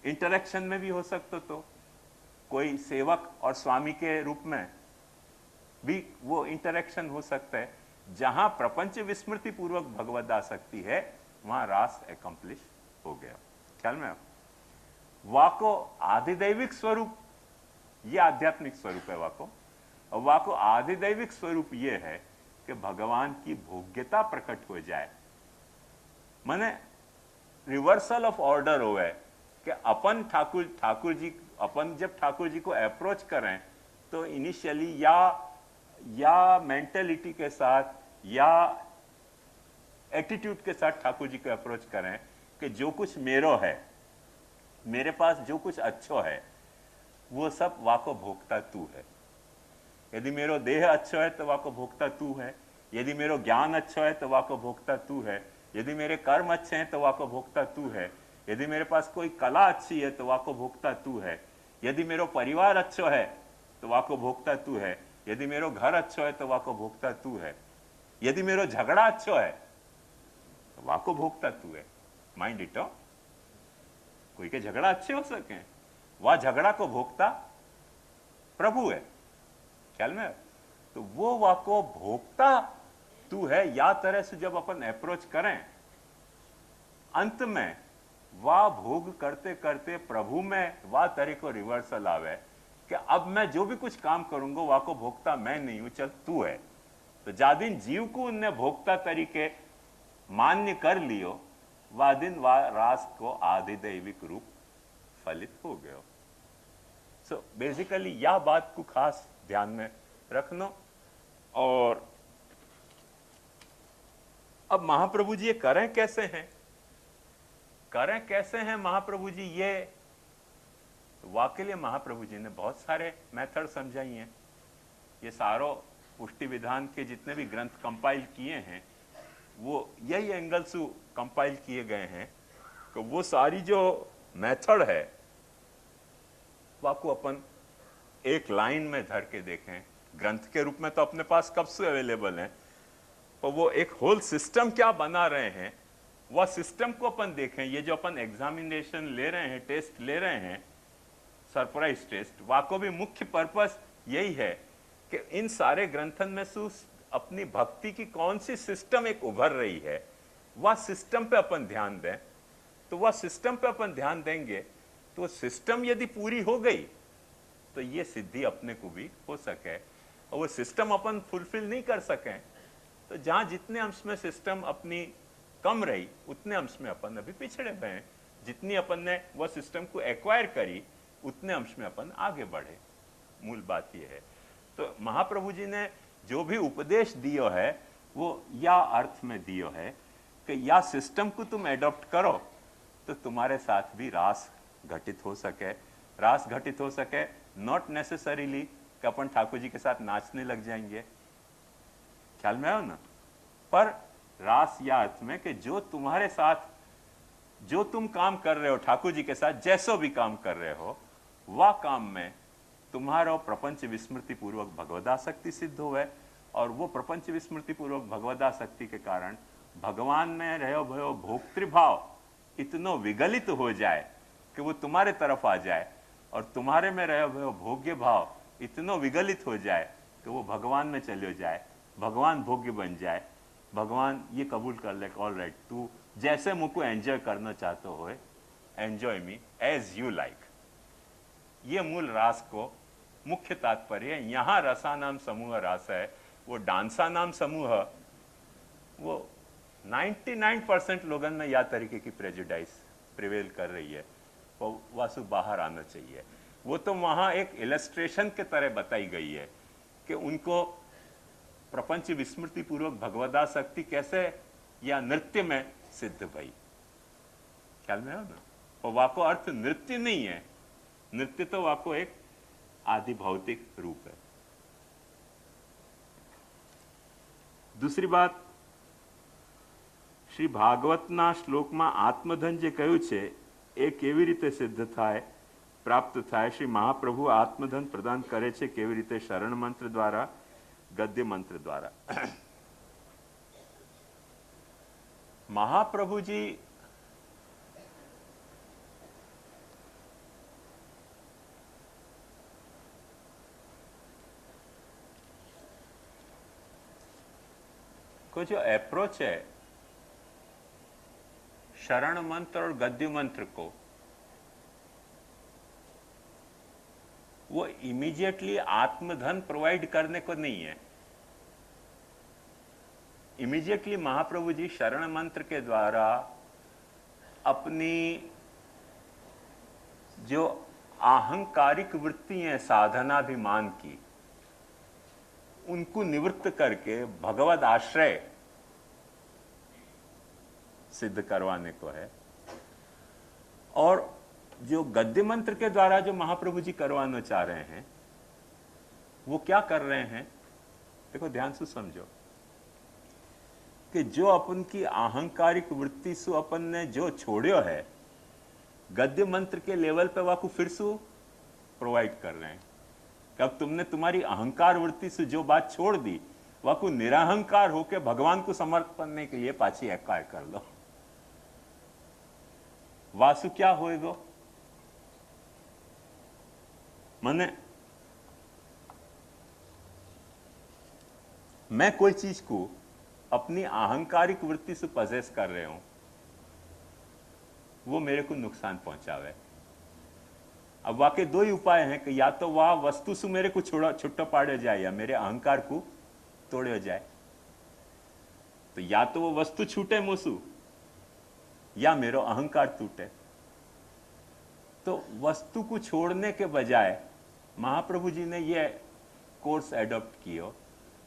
इंटरेक्शन में भी हो सकता, तो कोई सेवक और स्वामी के रूप में भी वो इंटरेक्शन हो सकता है। जहां प्रपंच विस्मृति पूर्वक भगवदासक्ति है वहां रास एकम्प्लिश हो गया। ख्याल में? वाको आधिदैविक स्वरूप, ये आध्यात्मिक स्वरूप है वाको, और वाको आधिदैविक स्वरूप ये है कि भगवान की भोग्यता प्रकट हो जाए, माने रिवर्सल ऑफ ऑर्डर हो है कि अपन ठाकुर जी, अपन जब ठाकुर जी को अप्रोच करें तो इनिशियली या मेंटेलिटी के साथ या एटीट्यूड के साथ ठाकुर जी को अप्रोच करें कि जो कुछ मेरो है, मेरे पास जो कुछ अच्छो है, वो सब वाको भोगता तू है। यदि मेरो देह अच्छो है तो वाको भोगता तू है, यदि मेरो ज्ञान अच्छा है तो वाको भोगता तू है, यदि मेरे कर्म अच्छे हैं तो वाको भोगता तू है, यदि मेरे पास कोई कला अच्छी है तो वाको भोगता तू है, यदि मेरो परिवार अच्छो है तो वाको भोगता तू है, यदि मेरो घर अच्छो है तो वाको भोगता तू है, यदि मेरो झगड़ा अच्छो है तो वाको भोगता तू है। माइंड इट हो, कोई के झगड़ा अच्छे हो सके, वह झगड़ा को भोगता प्रभु है। ख्याल में? तो वो वाको भोगता तू है, या तरह से जब अपन अप्रोच करें, अंत में वाह भोग करते करते प्रभु में वाह तरह को रिवर्सल आवे कि अब मैं जो भी कुछ काम करूंगा वाह को भोगता मैं नहीं हूं, चल तू है। तो जा दिन जीव को उनने भोगता तरीके मान्य कर लियो, वह दिन वह रास को आधिदैविक रूप फलित हो गयो। सो बेसिकली यह बात को खास ध्यान में रखनो। और अब महाप्रभु जी ये करें कैसे हैं, करें कैसे हैं महाप्रभु जी, ये वाकई लिए महाप्रभु जी ने बहुत सारे मेथड समझाई हैं। ये सारों पुष्टि विधान के जितने भी ग्रंथ कंपाइल किए हैं वो यही एंगल से कंपाइल किए गए हैं कि वो सारी जो मेथड है आपको अपन एक लाइन में धर के देखें। ग्रंथ के रूप में तो अपने पास कब से अवेलेबल है, और वो एक होल सिस्टम क्या बना रहे हैं, वह सिस्टम को अपन देखें। ये जो अपन एग्जामिनेशन ले रहे हैं, टेस्ट ले रहे हैं, सरप्राइज टेस्ट, वाको भी मुख्य पर्पस यही है कि इन सारे ग्रंथन में से अपनी भक्ति की कौन सी सिस्टम एक उभर रही है, वह सिस्टम पे अपन ध्यान दें। तो वह सिस्टम पे अपन ध्यान देंगे तो सिस्टम यदि पूरी हो गई तो ये सिद्धि अपने को भी हो सके। और वो सिस्टम अपन फुलफिल नहीं कर सकें तो जहां जितने अंश में सिस्टम अपनी कम रही उतने अंश में अपन अभी पिछड़े हुए हैं। जितनी अपन ने वह सिस्टम को एक्वायर करी उतने अंश में अपन आगे बढ़े। मूल बात यह है। तो महाप्रभु जी ने जो भी उपदेश दियो है वो या अर्थ में दियो है कि या सिस्टम को तुम एडॉप्ट करो तो तुम्हारे साथ भी रास घटित हो सके। रास घटित हो सके नॉट नेसेसरीली कि अपन ठाकुर जी के साथ नाचने लग जाएंगे, ख्याल में आओ ना, पर रास या अर्थ में कि जो तुम्हारे साथ जो तुम काम कर रहे हो ठाकुर जी के साथ, जैसो भी काम कर रहे हो, वह काम में तुम्हारा प्रपंच विस्मृति पूर्वक भगवदासक्ति सिद्ध होवे। और वो प्रपंच विस्मृति पूर्वक भगवदासक्ति के कारण भगवान में रहो भयो भोक्तृभाव इतनो विगलित हो जाए कि वो तुम्हारे तरफ आ जाए, और तुम्हारे में रहो भयो भोग्य भाव इतनो विगलित हो जाए कि वो भगवान में चले जाए, भगवान भोग्य बन जाए। भगवान ये कबूल कर ले, ऑल राइट, तू जैसे मुझको एंजॉय करना चाहते हो, enjoy me as you like. ये मूल रास को मुख्य तात्पर्य है। यहां रसा नाम समूह रास है, वो डांसा नाम समूह, वो 99% लोगन में या तरीके की प्रेजुडाइस प्रिवेल कर रही है, वो वासु बाहर आना चाहिए। वो तो वहां एक इलस्ट्रेशन के तरह बताई गई है कि उनको प्रपंच विस्मृति पूर्वक भगवदासक्ति कैसे या नृत्य में सिद्ध भई। ख्याल में हो ना? और वाको अर्थ नृत्य नहीं है, नृत्य तो वाको एक आदि भौतिक रूप है। दूसरी बात, श्री भागवतना श्लोक में आत्मधन जे कह્યું છે એ કેવી રીતે સિદ્ધ થાય, પ્રાપ્ત થાય? શ્રી મહાપ્રભુ આત્મધન પ્રદાન કરે છે કેવી રીતે? શરણ મંત્ર દ્વારા, गद्य मंत्र द्वारा। महाप्रभु जी को जो अप्रोच है शरण मंत्र और गद्य मंत्र को वो इमीडिएटली आत्मधन प्रोवाइड करने को नहीं है। इमीडिएटली महाप्रभु जी शरण मंत्र के द्वारा अपनी जो अहंकारिक वृत्ति है साधनाभिमान की, उनको निवृत्त करके भगवद आश्रय सिद्ध करवाने को है। और जो गद्य मंत्र के द्वारा जो महाप्रभु जी करवाना चाह रहे हैं, वो क्या कर रहे हैं? देखो ध्यान से समझो कि जो अपन की अहंकारिक वृत्ति से अपन ने जो छोड़ियो है, गद्य मंत्र के लेवल पे वाकू फिर से प्रोवाइड कर रहे हैं। कब तुमने तुम्हारी अहंकार वृत्ति से जो बात छोड़ दी, वाकू निराहंकार होके भगवान को समर्पण करने के लिए पाछी एक्वायर कर लो। वासु क्या होएगो? माने मैं कोई चीज को अपनी अहंकारिक वृत्ति से पजेस कर रहे हूं, वो मेरे को नुकसान पहुंचावे। अब वाकई दो ही उपाय हैं कि या तो वह वस्तु से मेरे को छुट्टा पाड़े जाए या मेरे अहंकार को तोड़े जाए। तो या तो वो वस्तु छूटे मुसु या मेरा अहंकार टूटे। तो वस्तु को छोड़ने के बजाय महाप्रभु जी ने यह कोर्स एडॉप्ट किया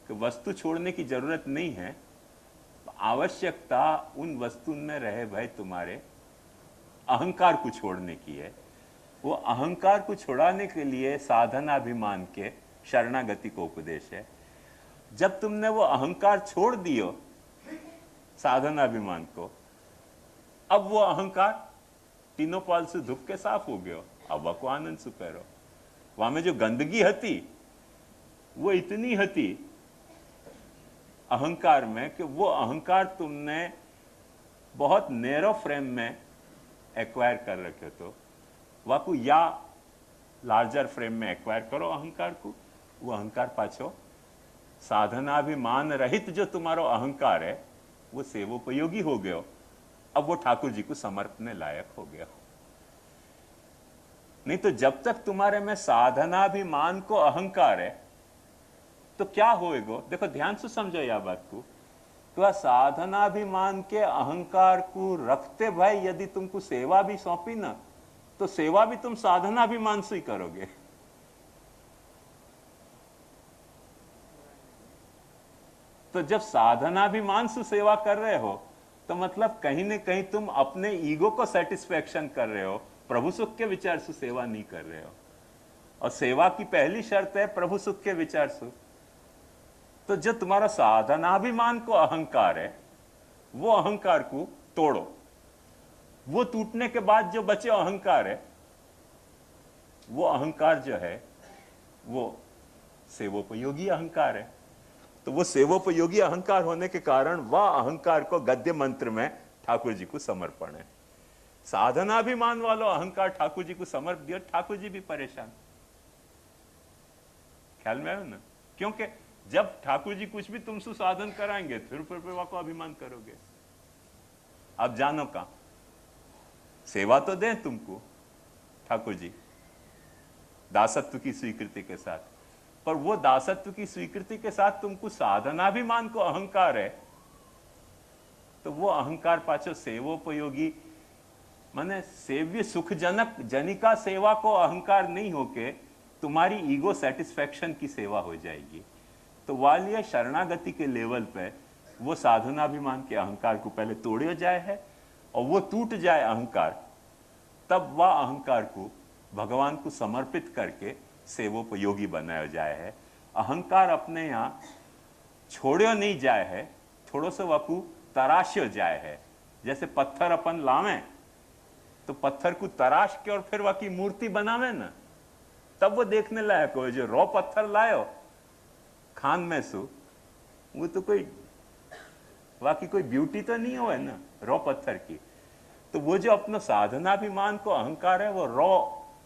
कि वस्तु छोड़ने की जरूरत नहीं है, आवश्यकता उन वस्तु में रहे भाई तुम्हारे अहंकार को छोड़ने की है। वो अहंकार को छुड़ाने के लिए साधनाभिमान के शरणागति को उपदेश है। जब तुमने वो अहंकार छोड़ दियो साधनाभिमान को, अब वो अहंकार तीनों पाल से धुप के साफ हो गयो। अब वह को आनंद से पैरो। वहां में जो गंदगी हती वो इतनी हती अहंकार में कि वो अहंकार तुमने बहुत नैरो फ्रेम में एक्वायर कर रखे। तो वाकू या लार्जर फ्रेम में एक्वायर करो अहंकार को। वो अहंकार पाछो साधनाभिमान रहित जो तुम्हारो अहंकार है वो सेवोपयोगी हो गयो। अब वो ठाकुर जी को समर्पने लायक हो गया। नहीं तो जब तक तुम्हारे में साधनाभिमान को अहंकार है तो क्या होएगा? देखो ध्यान से समझो यह बात को। तो साधनाभिमान के अहंकार को रखते भाई यदि तुमको सेवा भी सौंपी ना, तो सेवा भी तुम साधनाभिमान से ही करोगे। तो जब साधनाभिमान से सेवा कर रहे हो तो मतलब कहीं न कहीं तुम अपने ईगो को सेटिस्फेक्शन कर रहे हो, प्रभु सुख के विचार से सेवा नहीं कर रहे हो। और सेवा की पहली शर्त है प्रभु सुख के विचार से। तो जो तुम्हारा साधनाभिमान को अहंकार है, वो अहंकार को तोड़ो। वो टूटने के बाद जो बचे अहंकार है, वो अहंकार जो है वो सेवोपयोगी अहंकार है। तो वो सेवोपयोगी अहंकार होने के कारण वह अहंकार को गद्य मंत्र में ठाकुर जी को समर्पण है। साधनाभिमान वालों अहंकार ठाकुर जी को समर्प दिया, ठाकुर जी भी परेशान। ख्याल में आयो ना? क्योंकि जब ठाकुर जी कुछ भी तुमसे साधन कराएंगे फिर को अभिमान करोगे। अब जानो का सेवा तो दें तुमको ठाकुर जी दासत्व की स्वीकृति के साथ, पर वो दासत्व की स्वीकृति के साथ तुमको साधनाभिमान को अहंकार है, तो वो अहंकार पाछो सेवोपयोगी माने सेव्य सुखजनक जनिका सेवा को अहंकार नहीं होके तुम्हारी ईगो सेटिस्फेक्शन की सेवा हो जाएगी। तो वालिया शरणागति के लेवल पे वो साधनाभिमान के अहंकार को पहले तोड़ियो जाए है और वो टूट जाए अहंकार, तब वह अहंकार को भगवान को समर्पित करके सेवोपयोगी बनाया जाए है। अहंकार अपने यहाँ छोड़ियो नहीं जाए है, थोड़ो से वकू तराश्यो जाए है। जैसे पत्थर अपन लावे तो पत्थर को तराश के और फिर वाकी मूर्ति बनावे ना, तब वो देखने लायक हो। जो रॉ पत्थर लायो खान में सु, वो तो कोई वाकी कोई ब्यूटी तो नहीं हो है ना रॉ पत्थर की। तो वो जो अपना साधनाभिमान को अहंकार है वो रॉ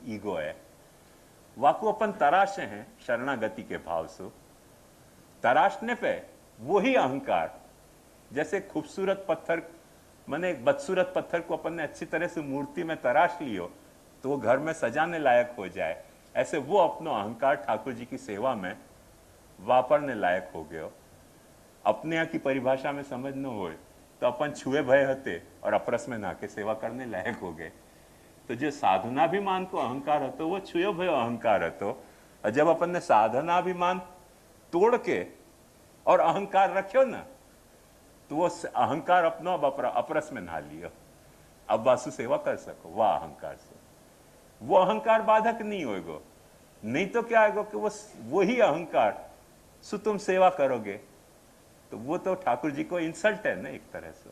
ईगो है। वाकू अपन तराशे हैं शरणागति के भाव से, तराशने पे वही अहंकार जैसे खूबसूरत पत्थर मैंने एक बदसूरत पत्थर को अपन ने अच्छी तरह से मूर्ति में तराश लियो तो वो घर में सजाने लायक हो जाए, ऐसे वो अपनो अहंकार ठाकुर जी की सेवा में वापरने लायक हो गयो। अपने यहाँ की परिभाषा में समझ न हो तो अपन छुए भय हते और अपरस में ना के सेवा करने लायक हो गए। तो जो साधनाभिमान को अहंकार हतो वो छुयो भयो अहंकार हतो, और जब अपन ने साधनाभिमान तोड़ के और अहंकार रखियो ना तो वो अहंकार अपनो अब अपरस में ना लियो, अब वासु सेवा कर सको वह अहंकार से। वो अहंकार बाधक नहीं होएगो, नहीं तो क्या आएगा कि वो ही अहंकार सु तुम सेवा करोगे तो वो तो ठाकुर जी को इंसल्ट है ना एक तरह से।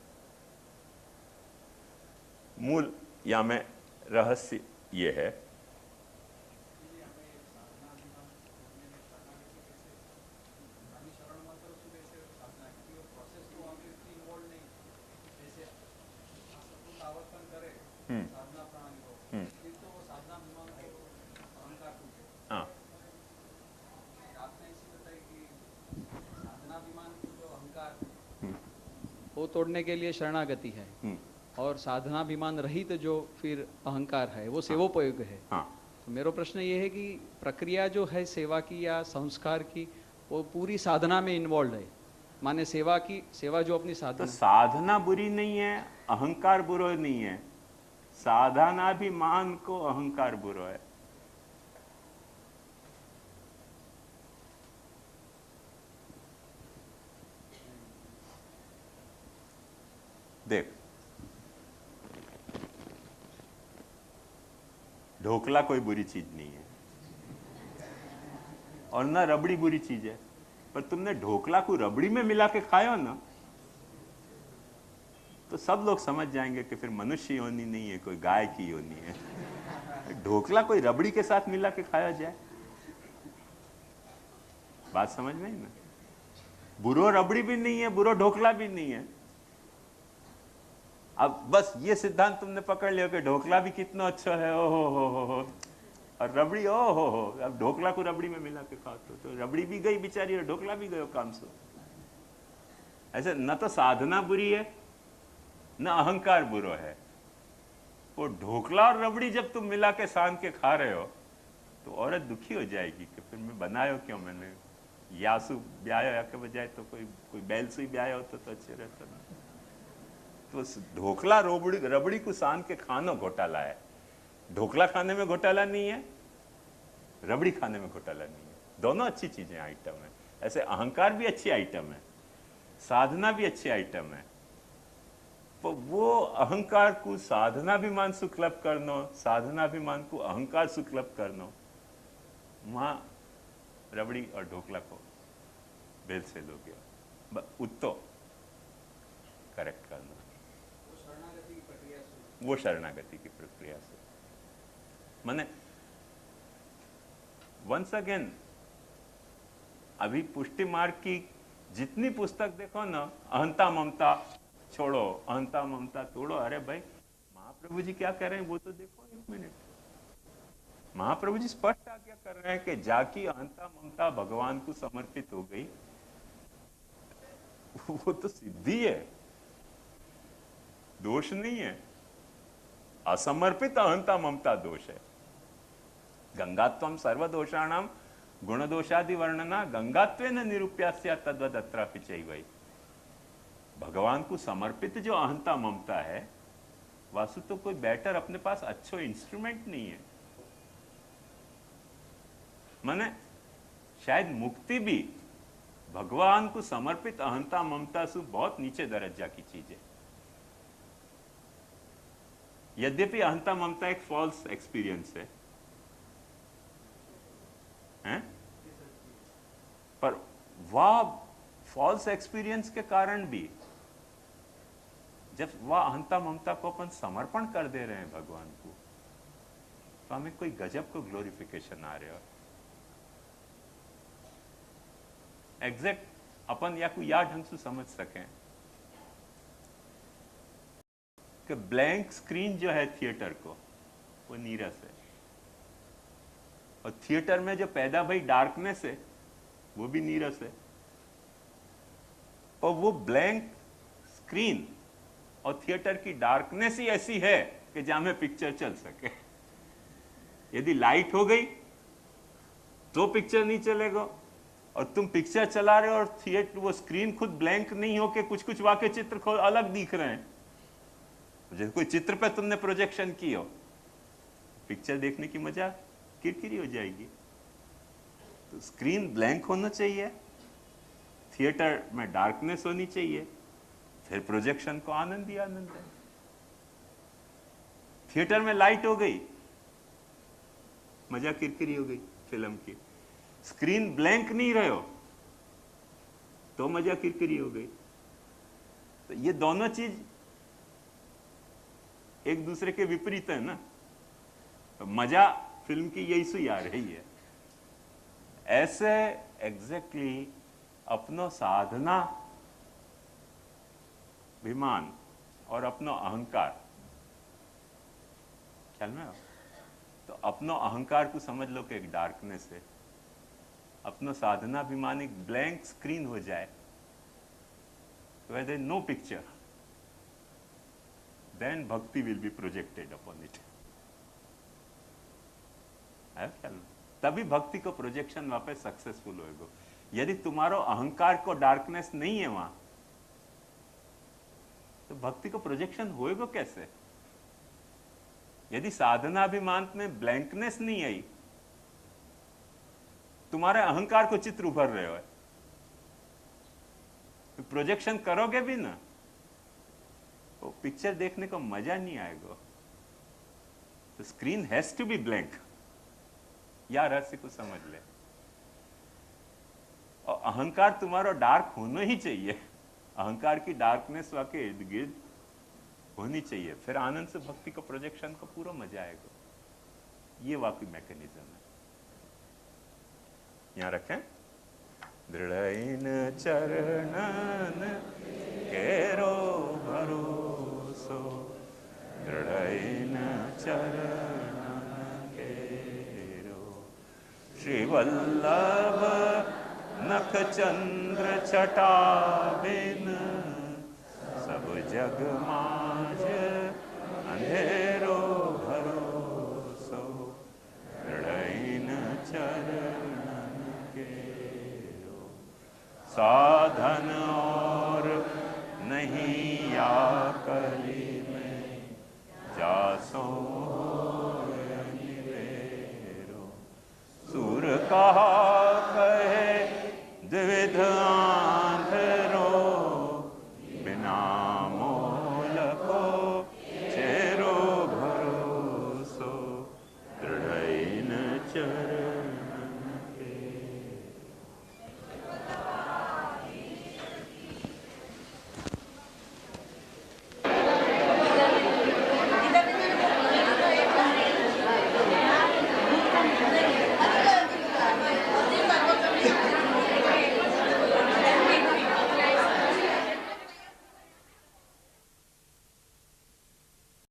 मूल या में रहस्य ये है वो तोड़ने के लिए शरणागति है और साधनाभिमान रहित जो फिर अहंकार है वो सेवोपयोग है। तो मेरा प्रश्न ये है कि प्रक्रिया जो है सेवा की या संस्कार की वो पूरी साधना में इन्वॉल्व है, माने सेवा की सेवा जो अपनी साधना, तो साधना बुरी नहीं है, अहंकार बुरो नहीं है, साधनाभिमान को अहंकार बुरो है। देख ढोकला कोई बुरी चीज नहीं है और ना रबड़ी बुरी चीज है, पर तुमने ढोकला को रबड़ी में मिला के खायो ना तो सब लोग समझ जाएंगे कि फिर मनुष्य योनि नहीं है, कोई गाय की योनि है। ढोकला कोई रबड़ी के साथ मिला के खाया जाए, बात समझ में आई ना। बुरो रबड़ी भी नहीं है, बुरो ढोकला भी नहीं है। अब बस ये सिद्धांत तुमने पकड़ लिया कि ढोकला भी कितना अच्छा है, ओहो हो, और रबड़ी ओहो हो, अब ढोकला को रबड़ी में मिला के खाओ तो रबड़ी भी गई बेचारी और ढोकला भी गयो काम से। ऐसे न तो साधना बुरी है न अहंकार बुरो है। वो ढोकला और रबड़ी जब तुम मिला के सान के खा रहे हो तो औरत दुखी हो जाएगी कि फिर मैं बनायो क्यों, मैंने यासु ब्यायो या के बजाय तो कोई बैल से ही ब्यायो होता तो अच्छे रहता ना। तो ढोकला रबड़ी को सान के खाना घोटाला है। ढोकला खाने में घोटाला नहीं है, रबड़ी खाने में घोटाला नहीं है, दोनों अच्छी चीजें आइटम है। ऐसे अहंकार भी अच्छी आइटम है, साधना भी अच्छी आइटम है। तो वो अहंकार को साधनाभिमान सुक्लब करनो, साधनाभिमान को अहंकार सुक्लब करनो, वहां रबड़ी और ढोकला को बेल से लो गया उत्तो करेक्ट करना, वो शरणागति की प्रक्रिया से। माने वंस अगेन अभी पुष्टि मार्ग की जितनी पुस्तक देखो ना, अहंता ममता छोड़ो, अहंता ममता तोड़ो, अरे भाई महाप्रभु जी क्या कह रहे हैं वो तो देखो एक मिनट। महाप्रभु जी स्पष्ट आज्ञा कर रहे हैं कि जाकी अहंता ममता भगवान को समर्पित हो गई वो तो सिद्धि है, दोष नहीं है। असमर्पित अहंता ममता दोष है। गंगात्वम सर्वदोषाणाम गुणदोषादि वर्णना गंगात्वेन निरूप्यास्या तद्वद अत्रापि चैवै। भगवान को समर्पित जो अहंता ममता है वासु तो कोई बेटर अपने पास अच्छो इंस्ट्रूमेंट नहीं है। माने शायद मुक्ति भी भगवान को समर्पित अहंता ममता से बहुत नीचे दर्जा की चीज है। यद्यपि अहंता ममता एक फॉल्स एक्सपीरियंस है, हैं? पर वह फॉल्स एक्सपीरियंस के कारण भी जब वह अहंता ममता को अपन समर्पण कर दे रहे हैं भगवान को तो हमें कोई गजब को ग्लोरिफिकेशन आ रहा है। एग्जैक्ट अपन या कोई या ढंग से समझ सकें कि ब्लैंक स्क्रीन जो है थिएटर को वो नीरस है, और थिएटर में जो पैदा भई डार्कनेस है वो भी नीरस है। और वो ब्लैंक स्क्रीन और थिएटर की डार्कनेस ही ऐसी है कि जहां में पिक्चर चल सके। यदि लाइट हो गई तो पिक्चर नहीं चलेगा, और तुम पिक्चर चला रहे हो और थिएटर वो स्क्रीन खुद ब्लैंक नहीं हो के कुछ कुछ वाक्य चित्र अलग दिख रहे हैं, जैसे कोई चित्र पे तुमने प्रोजेक्शन की हो, पिक्चर देखने की मजा किरकिरी हो जाएगी। तो स्क्रीन ब्लैंक होना चाहिए, थिएटर में डार्कनेस होनी चाहिए, फिर प्रोजेक्शन को आनंद ही आनंद है। थिएटर में लाइट हो गई, मजा किरकिरी हो गई फिल्म की। स्क्रीन ब्लैंक नहीं रहे हो तो मजा किरकिरी हो गई। तो ये दोनों चीज एक दूसरे के विपरीत है ना, तो मजा फिल्म की यही सुई आ रही है। ऐसे एग्जैक्टली अपनो साधना अभिमान और अपनो अहंकार, ख्याल में आओ? तो अपनो अहंकार को समझ लो कि एक डार्कनेस है, अपनो साधना अभिमान एक ब्लैंक स्क्रीन हो जाए, where there is no picture, then bhakti will be projected upon it. है ख्याल में? तभी भक्ति को प्रोजेक्शन वहां पे सक्सेसफुल होएगा। यदि तुम्हारो अहंकार को डार्कनेस नहीं है वहां, तो भक्ति को प्रोजेक्शन होएगा कैसे? यदि साधनाभिमान में ब्लैंकनेस नहीं आई, तुम्हारे अहंकार को चित्र उभर रहे हो, तो प्रोजेक्शन करोगे भी ना, तो पिक्चर देखने को मजा नहीं आएगा। तो screen has to be blank. या रहस्य को समझ ले। और अहंकार तुम्हारा डार्क होना ही चाहिए, अहंकार की डार्कनेस वाके इर्द गिर्द होनी चाहिए, फिर आनंद से भक्ति को प्रोजेक्शन को पूरा मजा आएगा। ये वाकई मैकेनिज्म है। यहां रखें, दृढ़ चरणन केरो भरोसो, दृढ़ चरणन केरो, श्री वल्लभ नख चंद्र छटा बिन, सब जग माज अंधेरो भरोसो, दृढ़ चरणन केरो, साधन और नहीं या कली में, जासो निवेरो, सुर कहा कहे द्विध आंधरो, बिना मोल को चेरो भरोसो, दृढ़ चरण